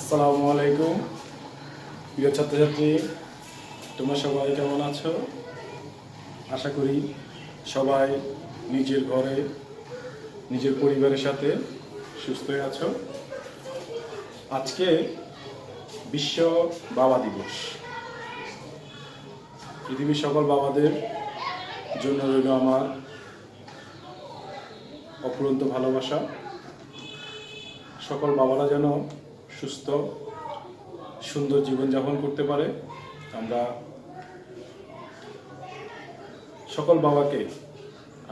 আসসালামু আলাইকুম প্রিয় ছাত্রছাত্রী, তোমরা সবাই কেমন আছো? আশা করি সবাই নিজের ঘরে নিজের পরিবারের সাথে সুস্থই আছো। আজকে বিশ্ব বাবা দিবস। পৃথিবীর সকল বাবাদের জন্য রইল আমার অফুরন্ত ভালোবাসা। সকল বাবারা যেন সুস্থ সুন্দর জীবনযাপন করতে পারে। আমরা সকল বাবাকে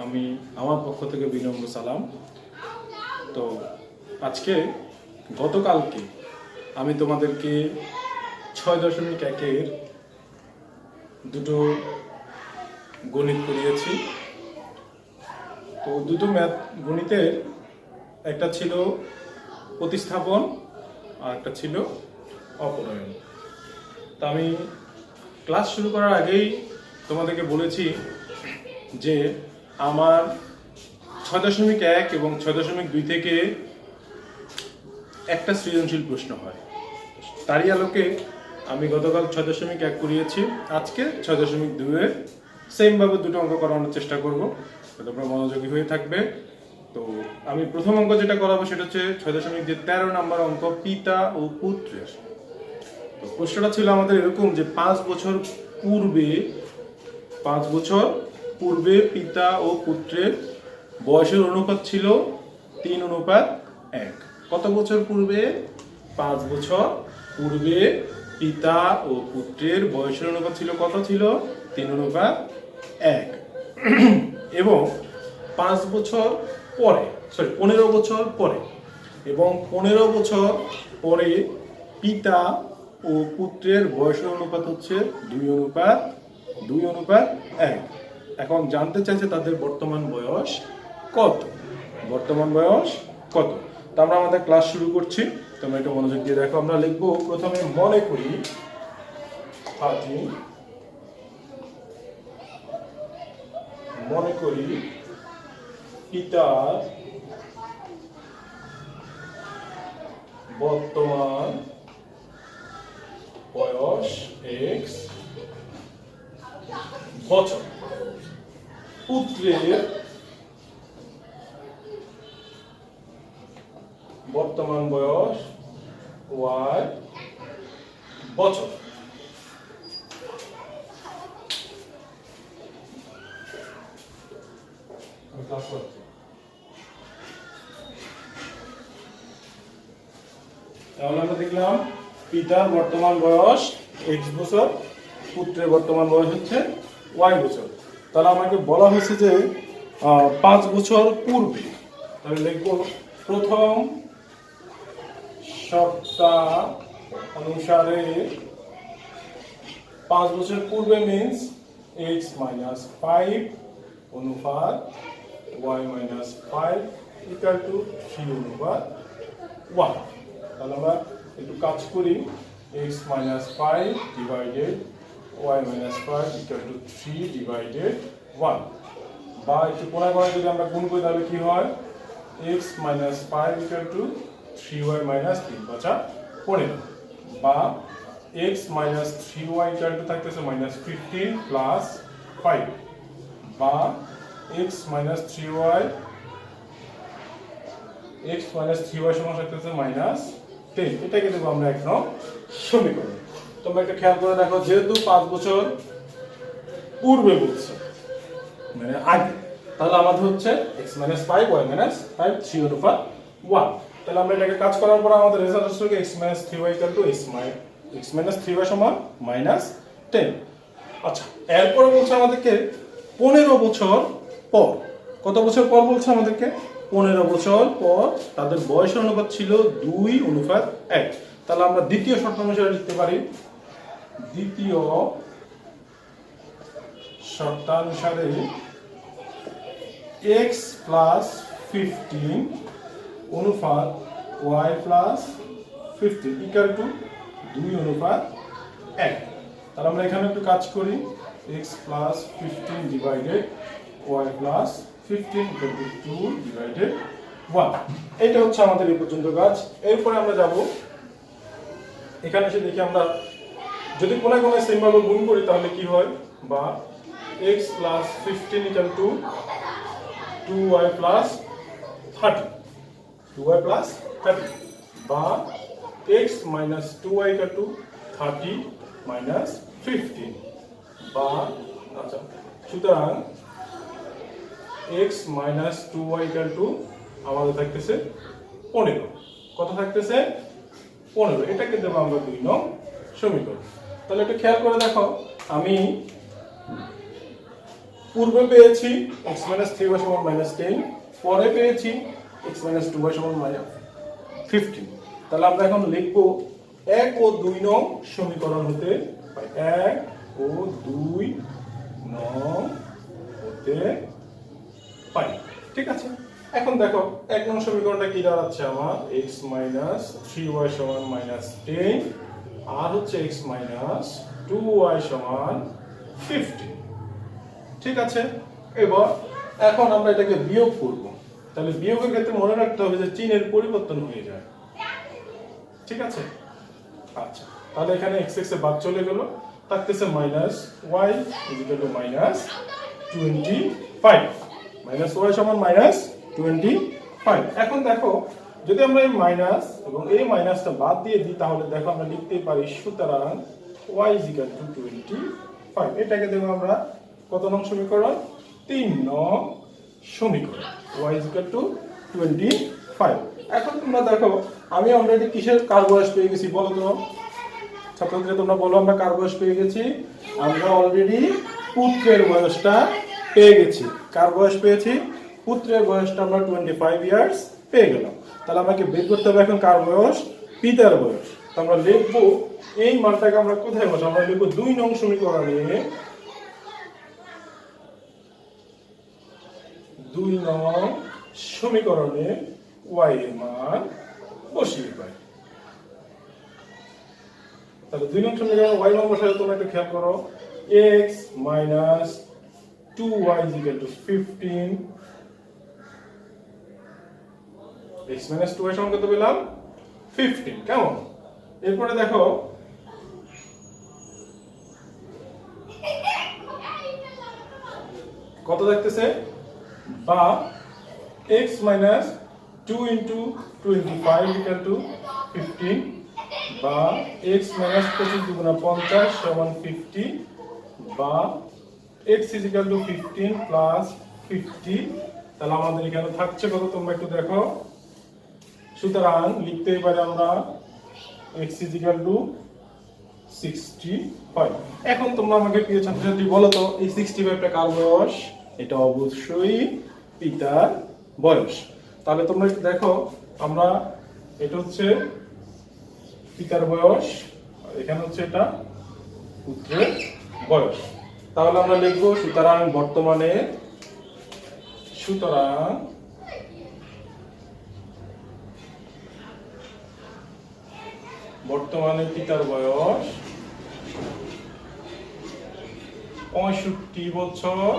আমি আমার পক্ষ থেকে বিনম্র সালাম। তো আজকে গতকালকে আমি তোমাদেরকে 6.1-এর দুটো গণিত করিয়েছি। তো দুটো গণিতের একটা ছিল প্রতিস্থাপন আর একটা ছিল অপনয়ন। তা আমি ক্লাস শুরু করার আগেই তোমাদেরকে বলেছি যে আমার 6.1 এবং 6.2 থেকে একটা সৃজনশীল প্রশ্ন হয়। তারই আলোকে আমি গতকাল 6.1 করিয়েছি, আজকে 6.2-এর সেমভাবে দুটো অঙ্ক করানোর চেষ্টা করব। তোমরা মনোযোগী হয়ে থাকবে। তো আমি প্রথম অঙ্ক যেটা করাবো সেটা হচ্ছে 6.13 নম্বর অঙ্ক, পিতা ও পুত্রের। তো প্রশ্নটা ছিল আমাদের এরকম যে 5 বছর পূর্বে পিতা ও পুত্রের বয়সের অনুপাত ছিল 3:1। কত বছর পূর্বে? 5 বছর পূর্বে পিতা ও পুত্রের বয়সের অনুপাত ছিল কত? ছিল 3:1। এবং 15 বছর পরে এবং 15 বছর পরে পিতা ও পুত্রের বয়সের অনুপাত হচ্ছে 2:1। এখন জানতে চাইছে তাদের বর্তমান বয়স কত। তো আমরা আমাদের ক্লাস শুরু করছি। তোমরা একটু মনোযোগ দিয়ে দেখো। আমরা লিখবো প্রথমে মনে করি পিতার বর্তমান বয়স x বছর, পুত্রের বর্তমান বয়স y বছর। তাহলে আমরা দেখলাম পিতার বর্তমান বয়স x বছর, পুত্রের বর্তমান বয়স হচ্ছে y বছর। তাহলে আমাকে বলা হয়েছে যে 5 বছর পূর্বে। তাহলে লিখব প্রথম সপ্তাহ অনুসারে 5 বছর পূর্বে মিন্স x-5 অনুপাত y-5 ইকুয়াল টু 3:1। তাহলে আমরা একটু কাজ করি। x-5 divided y-5 equal to 3/1। বা একটু কোণায় যদি আমরা গুণ করি তাহলে কি হয়? x-5 equal to 3y-3 5 15। বা x-3y ইকুয়াল টু থাকতেছে -15 প্লাস 5। বা x-3y সমান থাকতেছে -10। এটাকে দেবো আমরা এক নং সমীকরণ। তোমরা একটা খেয়াল করে দেখো, যেহেতু 5 বছর পূর্বে বলছে মানে আগে, তাহলে আমাদের হচ্ছে x-5 y-5 3:1। তাহলে আমরা এটাকে কাজ করার পর আমাদের রেজাল্ট আসছে x-3y ইকুয়াল টু x-3y সমান -10। আচ্ছা, এরপরে বলছে আমাদেরকে 15 বছর পর। কত বছর পর বলছে আমাদেরকে? 15 বছর পর তাদের বয়সের অনুপাত ছিল 2:1। তাহলে আমরা দ্বিতীয় শর্ত অনুসারে লিখতে পারি, দ্বিতীয় শর্তানুসারে x প্লাস 15 অনুপাত y প্লাস 15 ইকুয়াল টু 2:1। তাহলে আমরা এখানে একটু কাজ করি। x plus 15 divided y plus 15 equal two 2/1। এটা হচ্ছে আমাদের এই পর্যন্ত কাজ। এরপরে আমরা যাব এখানে এসে দেখি আমরা যদি কোন সেম ভাবে গুণ করি তাহলে কি হয়, বা x plus 15 equal to 2y plus 30, 2y plus 30, বা x minus 2y equal to 30 minus 15, বা আচ্ছা সুতরাং x minus 2y equal to আমাদের থাকতেছে 15, কত থাকতেছে 15, এটাকে দেবো আমরা 2 নং সমীকরণ। তাহলে একটু খেয়াল করে দেখো, আমি পূর্বে পেয়েছি x minus 3y সমান -10, পরে পেয়েছি x minus 2y সমান -15। তাহলে আমরা এখন লিখব 1 ও 2 নং সমীকরণ হতে 1 ও 2 নং হতে পাই। ঠিক আছে, এখন দেখো 1 নং সমীকরণটা কি দাঁড়াচ্ছে আমার, x minus 3y সমান -10 আর হচ্ছে x minus 2y সমান 15। ঠিক আছে, এবার এখন আমরা এটাকে বিয়োগ করব। তাহলে বিয়োগের ক্ষেত্রে মনে রাখতে হবে যে চিহ্নের পরিবর্তন হয়ে যায়। ঠিক আছে, আচ্ছা তাহলে এখানে x এ বাদ চলে গেল, থাকতেছে -y -25, -y সমান -25। এখন দেখো যদি আমরা এই মাইনাস এবং এই মাইনাসটা বাদ দিয়ে দিই তাহলে দেখো আমরা লিখতে পারি সুতরাং y 25। এটাকে দেবো আমরা কত নং সমীকরণ, 3 নং সমীকরণ, y 25। এখন তোমরা দেখো আমি অলরেডি কিসের কার বয়স পেয়ে গেছি বলো তো ছাত্রছাত্রীরা, তোমরা বলো আমরা কার বয়স পেয়ে গেছি, আমরা অলরেডি পুত্রের বয়সটা পেয়ে গেছি। কার বয়স পেয়েছি, পুত্রের বয়সটা আমরা 25 ইয়ার্স পেয়ে গেলাম। তাহলে আমাকে বের করতে হবে এখন কার বয়স, পিতার বয়স। তো আমরা লিখবো এই মানটাকে আমরা কোথায় বসাবো, আমরা লিখবো 2 নং সমীকরণে 2 নং সমীকরণে y এর মান বসিয়ে পাই। তাহলে 2 নং সমীকরণে y মান বসালে তোমরা একটু খেয়াল করো, x minus 2y is equal to 15, x minus 2y সমান কত পেলাম 15। কেমন, এরপরে দেখো কত দেখতেছে, বা x minus 2 into 25 equal to 15, বা x minus 25 দুগুণা 50 সমান 50, বা x is equal to 15 plus 50। তাহলে আমাদের এখানে থাকছে কত তোমরা একটু দেখো, সুতরাং লিখতেই পারি আমরা x is equal to 65। এখন তোমরা আমাকে প্রিয় ছাত্রছাত্রী বলো তো এই 65টা কার বয়স, এটা অবশ্যই পিতার বয়স। তাহলে তোমরা একটু দেখো, আমরা এটা হচ্ছে পিতার বয়স, এখানে হচ্ছে এটা পুত্রের বয়স। তাহলে আমরা লিখবো সুতরাং বর্তমানে পিতার বয়স 65 বছর,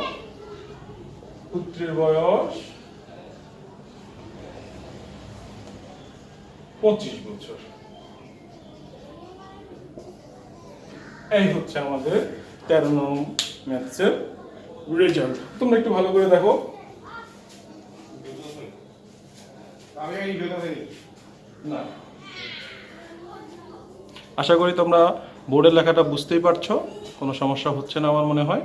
পুত্রের বয়স 25 বছর। এই হচ্ছে আমাদের 13 নং ম্যাথসের রেজাল্ট। তোমরা একটু ভালো করে দেখো। না, আশা করি তোমরা বোর্ডের লেখাটা বুঝতেই পারছো, কোনো সমস্যা হচ্ছে না আমার মনে হয়।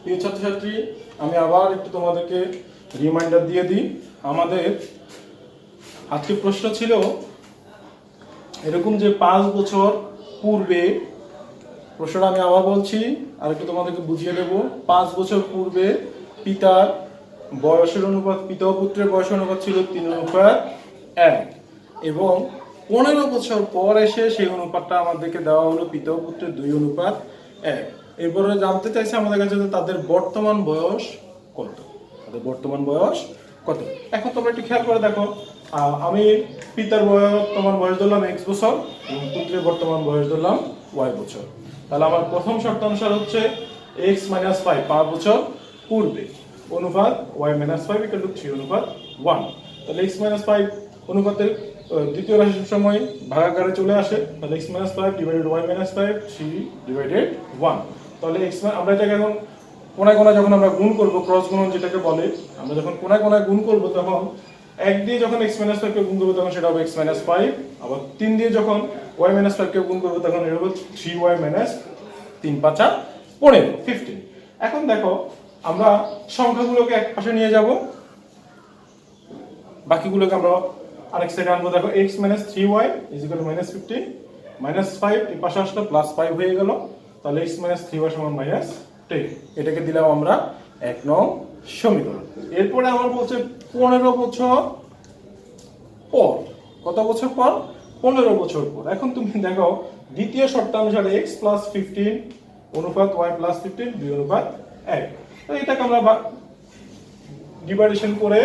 প্রিয় ছাত্রছাত্রী, আমি আবার একটু তোমাদেরকে রিমাইন্ডার দিয়ে দিই। আমাদের আজকে প্রশ্ন ছিল এরকম যে 5 বছর পূর্বে, প্রশ্নটা আমি আবার বলছি আর একটু তোমাদেরকে বুঝিয়ে দেব। 5 বছর পূর্বে পিতার বয়সের অনুপাত, পিতা ও পুত্রের বয়সের অনুপাত ছিল 3:1, এবং 15 বছর পর এসে সেই অনুপাতটা আমাদেরকে দেওয়া হলো পিতা ও পুত্রের 2:1। এরপরে জানতে চাইছে আমাদের কাছে তাদের বর্তমান বয়স কত, এখন তোমরা একটু খেয়াল করে দেখো, আমি পিতার বর্তমান বয়স ধরলাম x বছর এবং পুত্রের বর্তমান বয়স ধরলাম y বছর। তাহলে আমার প্রথম শর্ত অনুসার হচ্ছে x - 5 5 বছর পূর্বে, অনুপাত y মাইনাস 5 ইকুয়াল টু 3 অনুপাত 1। তাহলে x মাইনাস 5 অনুপাতের দ্বিতীয় রাশির সময় ভাগাকারে চলে আসে, তাহলে x minus 5 divided y minus 5 3 divided 1। তাহলে x আমরা এটাকে এখন কোণায় কোণায় যখন আমরা গুণ করব, ক্রস গুণন যেটাকে বলে, আমরা যখন কোণায় কোণায় গুণ করব তখন 1 দিয়ে যখন x মাইনাস 5 কে গুণ করব তখন সেটা হবে x মাইনাস 5, আবার 3 দিয়ে যখন y মাইনাস 5 কে গুণ করব তখন এটা হবে 3y মাইনাস 3 5 15। এখন দেখো আমরা সংখ্যাগুলোকে এক পাশে নিয়ে যাব, বাকিগুলোকে আমরা আরেক সাইডে আনবো। দেখো x minus 3y is equal to minus 15, minus 5 এই পাশে আসলে প্লাস 5 হয়ে গেল, তাহলে x মাইনাস 3y সমান মাইনাস 10। এটাকে দিলাম আমরা 1 নং সমীকরণ। এরপরে আমার বলছে 15 বছর পর, কত বছর পর? 15 বছর পর। এখন তুমি দেখো দ্বিতীয় শর্তানুসারে x প্লাস 15 অনুপাত y প্লাস 15 2 অনুপাত 1। তো এটাকে আমরা ডিভাইডেশন করে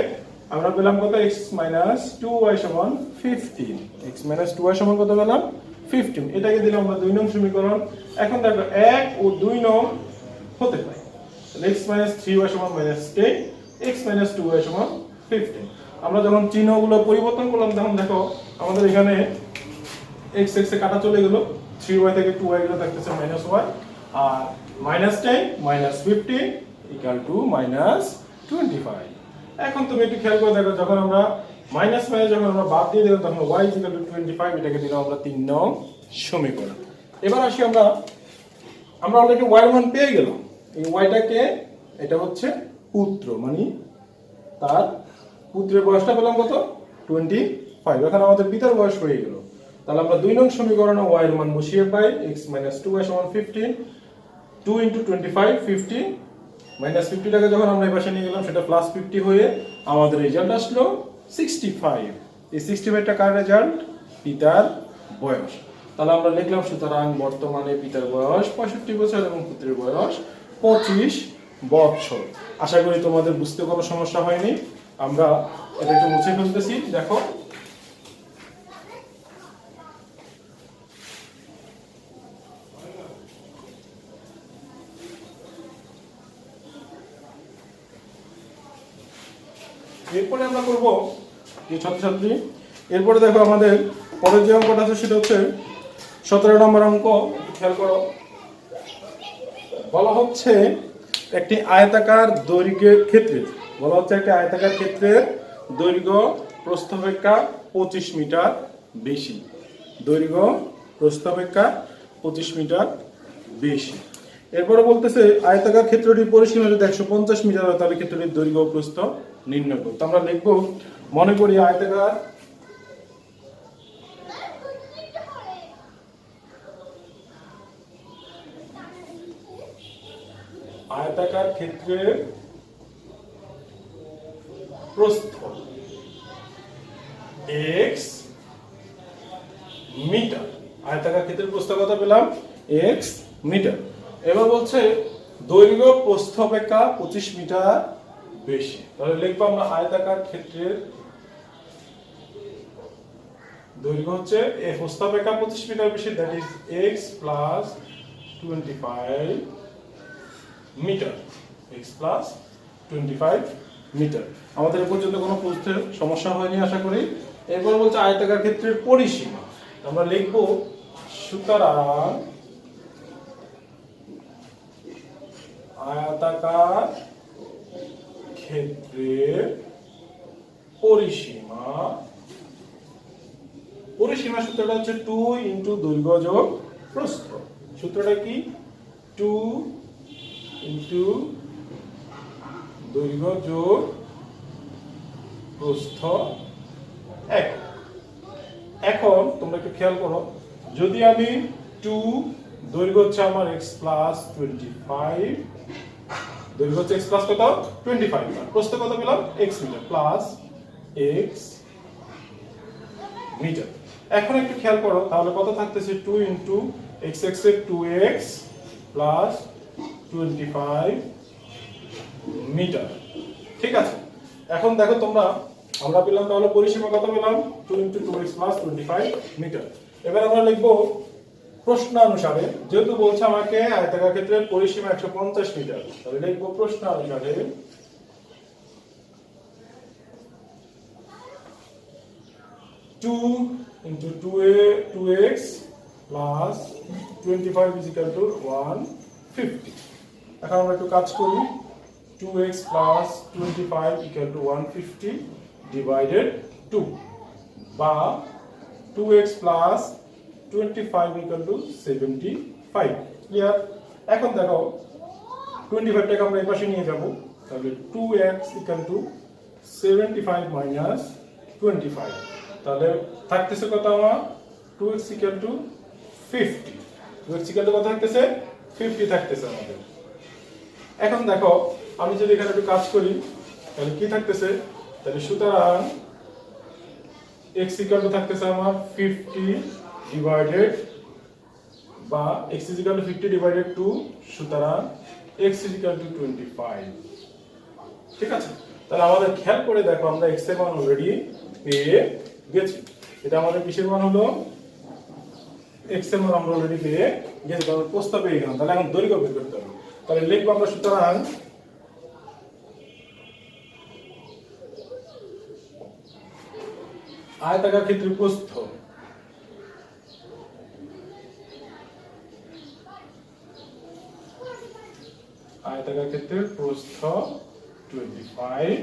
আমরা পেলাম কত? x মাইনাস 2y সমান 15। x মাইনাস 2y সমান কত পেলাম? 15। এটাকে দিলাম আমরা 2 নং সমীকরণ। এখন দেখো 1 ও 2 নং হতে পারে, তাহলে x মাইনাস 3y সমান মাইনাস 10, x মাইনাস 2y সমান 15। আমরা যখন চিহ্নগুলো পরিবর্তন করলাম তখন দেখো আমাদের এখানে x x এ কাটা চলে গেল, 3y থেকে 2y গুলো থাকতেছে মাইনাস y, আর minus 10 minus 15 equal to minus 25। এখন তুমি একটু খেয়াল করে দেখো, যখন আমরা মাইনাস মাইনাস যখন আমরা বাদ দিয়ে দিলাম তখন y ইকুয়াল টু 25, এটাকে দিলাম আমরা 3 নং সমীকরণ। এবার আসি আমরা অলরেডি y এর মান পেয়ে গেলাম। এই yটাকে, এটা হচ্ছে পুত্র, মানে তার পুত্রের বয়সটা পেলাম কত? 25। এখন আমাদের পিতার বয়স হয়ে গেল, তাহলে আমরা 2 নং সমীকরণে y এর মান বসিয়ে পাই x মাইনাস 2y সমান 15, 2 ইনটু 25 50, মাইনাস 50 টাকা যখন আমরা এই পাশে নিয়ে গেলাম সেটা প্লাস 50 হয়ে আমাদের রেজাল্ট আসলো 65। এই 65 টা কার রেজাল্ট? পিতার বয়স। তাহলে আমরা লিখলাম সুতরাং বর্তমানে পিতার বয়স 65 বছর এবং পুত্রের বয়স 25 বছর। আশা করি তোমাদের বুঝতে কোনো সমস্যা হয়নি। আমরা এটা একটু মুছে ফেলতেছি। দেখো এরপরে আমরা করব যে ছাত্রছাত্রী, এরপরে দেখো আমাদের পরের যে অঙ্কটা আছে সেটা হচ্ছে 17 নম্বর অঙ্ক। খেয়াল করো, বলা হচ্ছে একটি আয়তাকার দৈর্ঘ্যের ক্ষেত্রে, বলা হচ্ছে একটি আয়তাকার ক্ষেত্রের দৈর্ঘ্য প্রস্থ অপেক্ষা 25 মিটার বেশি। দৈর্ঘ্য প্রস্থ অপেক্ষা 25 মিটার বেশি। এরপরে বলতেছে আয়তাকার ক্ষেত্রটির পরিসীমা যদি 150 মিটার হয় তাহলে ক্ষেত্রটির দৈর্ঘ্য ও প্রস্থ নির্ণয় করো। তো আমরা লিখব, মনে করি আয়তাকার ক্ষেত্রের প্রস্থ x মিটার। আয়তাকার ক্ষেত্রের প্রস্থ কত পেলাম? x metre. এবার বলছে দৈর্ঘ্য প্রস্থ অপেক্ষা 25 মিটার বেশি। তাহলে লিখবো আমরা আয়তাকার ক্ষেত্রের দৈর্ঘ্য হচ্ছে প্রস্থ অপেক্ষা 25 মিটার বেশি, that is x plus 25 metre. x plus 25 metre. আমাদের এ পর্যন্ত কোনো প্রশ্নের সমস্যা হয়নি আশা করি। এরপর বলছে আয়তাকার ক্ষেত্রের পরিসীমা। আমরা লিখবো সুতরাং আয়তাকার ক্ষেত্রের পরিসীমা, পরিসীমা সূত্রটা হচ্ছে 2 ইনটু দৈর্ঘ্য যোগ প্রস্থ। সূত্রটা কি? 2 ইনটু দৈর্ঘ্য যোগ প্রস্থ 1। এখন তোমরা একটু খেয়াল করো, যদি আমি 2 দৈর্ঘ্য হচ্ছে আমার x প্লাস 25, দৈর্ঘ্য হচ্ছে x প্লাস কত? 25, প্রস্থ কত পেলাম? x metre plus x metre. এখন একটু খেয়াল করো, তাহলে কত থাকতেছে? 2 ইনটু x x এর 2x প্লাস 25 মিটার। ঠিক আছে, এখন দেখো তোমরা, আমরা পেলাম তাহলে পরিসীমা কত পেলাম? 2 ইনটু 2x প্লাস 25 মিটার। এবার আমরা লিখবো প্রশ্নানুসারে, যেহেতু বলছে আমাকে আয়তাকার ক্ষেত্রের পরিসীমা 150 মিটার, তাহলে লিখবো প্রশ্নানুসারে 2 into 2x plus 25 is equal to 150. এখন আমরা একটু কাজ করি 2x plus 25 equal to 150 divided 2 বা 2x plus 25 equal to 75 clear এখন দেখো 25 টাকে আমরা এই পাশে নিয়ে যাব তাহলে 2x equal to 75 minus 25 তাহলে থাকতেছে কত আমার 2x equal to 50 2x equal to কত থাকতেছে 50 থাকতেছে আমাদের এখন দেখো আমি যদি এখানে একটু কাজ করি তাহলে কি থাকতেছে তাহলে সুতরাং x equal to থাকতেছে আমার 50 divided বা x is equal to 50 divided 2 সুতরাং x is equal to 25 ঠিক আছে তাহলে আমাদের খেয়াল করে দেখো আমরা x এর মান অলরেডি পেয়ে গেছি এটা আমাদের কিসের মান হলো x এর মান আমরা অলরেডি পেয়ে গেছি তাহলে প্রস্থ পেয়ে গেলাম তাহলে এখন দৈর্ঘ্য বের করতে হবে তাহলে লিখব আমরা সুতরাং আয়তাকার ক্ষেত্রের প্রস্থ আয়তাকার ক্ষেত্রের প্রস্থ 25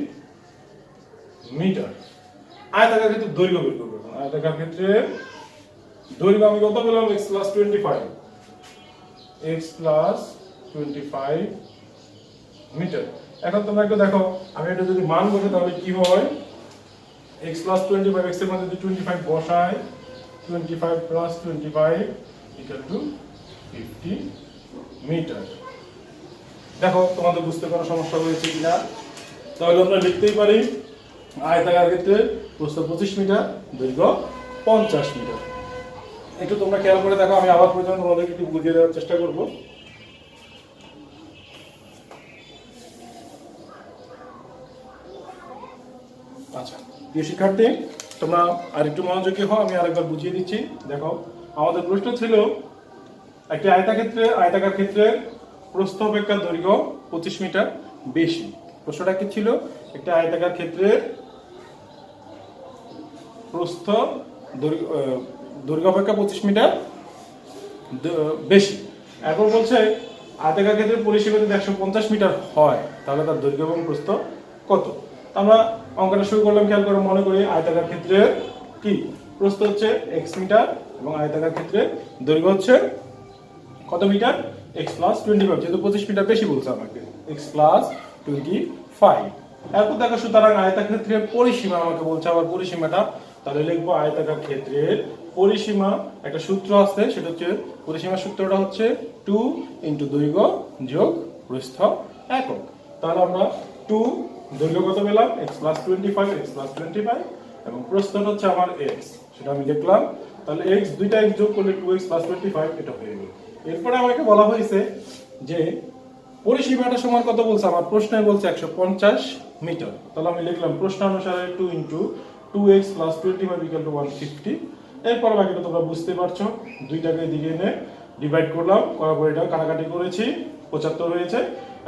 মিটার আয়তাকার ক্ষেত্রের দৈর্ঘ্য বের করব আয়তাকার ক্ষেত্রের দৈর্ঘ্য আমি কত পেলাম x plus 25 x plus 25 metre এখন তোমরা একটু দেখো আমি এটা যদি মান বসে তাহলে কি হয় x plus 25 x এর মধ্যে যদি 25 বসাই 25 plus 25 equal to 50 মিটার দেখো তোমাদের বুঝতে কোনো সমস্যা হয়েছে কিনা তাহলে আমরা লিখতেই পারি আয়তাকার ক্ষেত্রে প্রস্থ 25 মিটার দৈর্ঘ্য 50 মিটার একটু তোমরা খেয়াল করে দেখো আমি আবার প্রয়োজন তোমাদেরকে একটু বুঝিয়ে দেওয়ার চেষ্টা করব আচ্ছা প্রিয় শিক্ষার্থী তোমরা আরেকটু মনোযোগী হও আমি আরেকবার বুঝিয়ে দিচ্ছি দেখো আমাদের প্রশ্ন ছিল একটি আয়তাকার ক্ষেত্রে প্রস্থ অপেক্ষা দৈর্ঘ্য 25 মিটার বেশি প্রশ্নটা কি ছিল একটা আয়তাকার ক্ষেত্রের প্রস্থ দৈর্ঘ্য অপেক্ষা 25 মিটার বেশি এখন বলছে আয়তাকার ক্ষেত্রের পরিসীমা যদি 150 মিটার হয় তাহলে তার দৈর্ঘ্য এবং প্রস্থ কত আমরা অঙ্কটা শুরু করলাম খেয়াল করে মনে করি আয়তাকার ক্ষেত্রের কি প্রস্থ হচ্ছে x মিটার এবং আয়তাকার ক্ষেত্রে দৈর্ঘ্য হচ্ছে কত মিটার x plus 25 যেহেতু 25 মিটার বেশি বলছে আমাকে x plus 25 এরপর দেখো সুতরাং আয়তাকার ক্ষেত্রের পরিসীমা আমাকে বলছে আবার পরিসীমাটা তাহলে লিখবো আয়তাকার ক্ষেত্রের পরিসীমা একটা সূত্র আছে সেটা হচ্ছে পরিসীমার সূত্রটা হচ্ছে 2 ইনটু দৈর্ঘ্য যোগ প্রস্থ একক তাহলে আমরা 2 দৈর্ঘ্য কত পেলাম x plus 25 x plus 25 এবং প্রস্থটা হচ্ছে আমার x সেটা আমি লিখলাম তাহলে x দুইটা x যোগ করলে 2x plus 25 এটা হয়ে গেল এরপরে আমাকে বলা হয়েছে যে পরিসীমাটা সমান কত বলছে আমার প্রশ্নে বলছে 150 মিটার তাহলে আমি লিখলাম প্রশ্ন অনুসারে 2 into 2x plus 25 equal to 150 এরপর বাকিটা তোমরা বুঝতে পারছো দুইটাকে এদিকে এনে ডিভাইড করলাম করার পর এটা কাটাকাটি করেছি 75 হয়েছে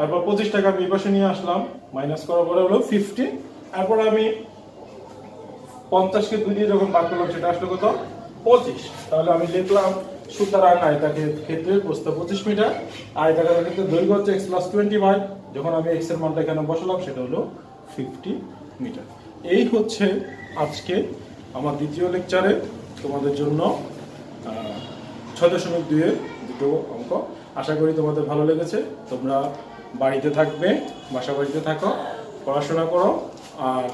এরপর 25 টাকা আমি পাশে নিয়ে আসলাম মাইনাস করার পরে হলো 50 এরপর আমি 50 কে 2 দিয়ে যখন ভাগ করলাম সেটা আসলো কত 25 তাহলে আমি লিখলাম সুতরাং আয়তাকার ক্ষেত্রের প্রস্থ 25 মিটার আয়তাকার ক্ষেত্রের দৈর্ঘ্য হচ্ছে x plus 25 যখন আমি x এর মানটা এখানে বসালাম সেটা হলো 50 মিটার এই হচ্ছে আজকে আমার দ্বিতীয় লেকচারে তোমাদের জন্য 6.2 এর দুটো অঙ্ক আশা করি তোমাদের ভালো লেগেছে তোমরা বাড়িতে থাকবে বাসা বাড়িতে থাকো পড়াশোনা করো আর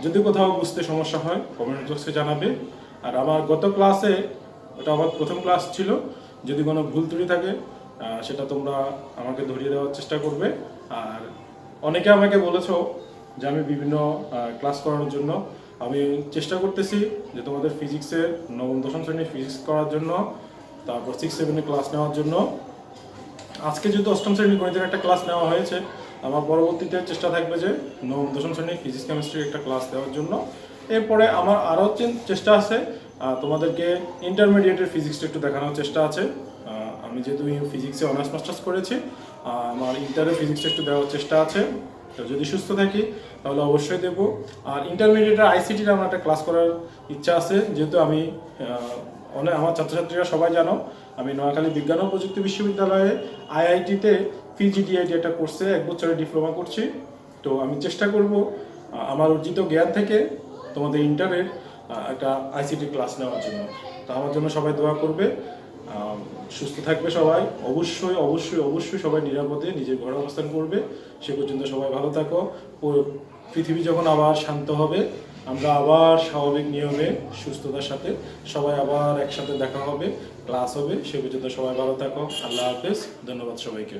যদি কোথাও বুঝতে সমস্যা হয় কমেন্ট বক্সে জানাবে আর আমার গত ক্লাসে এটা আমার প্রথম ক্লাস ছিল যদি কোনো ভুল ত্রুটি থাকে সেটা তোমরা আমাকে ধরিয়ে দেওয়ার চেষ্টা করবে আর অনেকে আমাকে বলেছো যে আমি বিভিন্ন ক্লাস করানোর জন্য আমি চেষ্টা করতেছি যে তোমাদের ফিজিক্সের নবম দশম শ্রেণীর ফিজিক্স করার জন্য তারপর 6-7 এর ক্লাস নেওয়ার জন্য আজকে যেহেতু অষ্টম শ্রেণীর গণিতের একটা ক্লাস নেওয়া হয়েছে আমার পরবর্তীতে চেষ্টা থাকবে যে নবম দশম শ্রেণীর ফিজিক্স কেমিস্ট্রির একটা ক্লাস দেওয়ার জন্য এরপরে আমার আরও চেষ্টা আছে তোমাদেরকে ইন্টারমিডিয়েটের ফিজিক্সটা একটু দেখানোর চেষ্টা আছে আমি যেহেতু ফিজিক্সে অনার্স মাস্টার্স করেছি আমার ইন্টারের ফিজিক্সটা একটু দেওয়ার চেষ্টা আছে তো যদি সুস্থ থাকি তাহলে অবশ্যই দেব। আর ইন্টারমিডিয়েটের আইসিটির আমার একটা ক্লাস করার ইচ্ছা আছে, যেহেতু আমি অনেক আমার ছাত্রছাত্রীরা সবাই জানো আমি নোয়াখালী বিজ্ঞান ও প্রযুক্তি বিশ্ববিদ্যালয়ে আইআইটিতে পিজিডিআইটি একটা কোর্সে 1 বছরের ডিপ্লোমা করছি। তো আমি চেষ্টা করব আমার অর্জিত জ্ঞান থেকে তোমাদের ইন্টারের একটা আইসিটি ক্লাস নেওয়ার জন্য। তো আমার জন্য সবাই দোয়া করবে, সুস্থ থাকবে সবাই, অবশ্যই অবশ্যই অবশ্যই সবাই নিরাপদে নিজের ঘরে অবস্থান করবে। সে পর্যন্ত সবাই ভালো থাকো। পৃথিবী যখন আবার শান্ত হবে, আমরা আবার স্বাভাবিক নিয়মে সুস্থতার সাথে সবাই আবার একসাথে দেখা হবে, ক্লাস হবে। সে পর্যন্ত সবাই ভালো থাকো। আল্লাহ হাফেজ, ধন্যবাদ সবাইকে।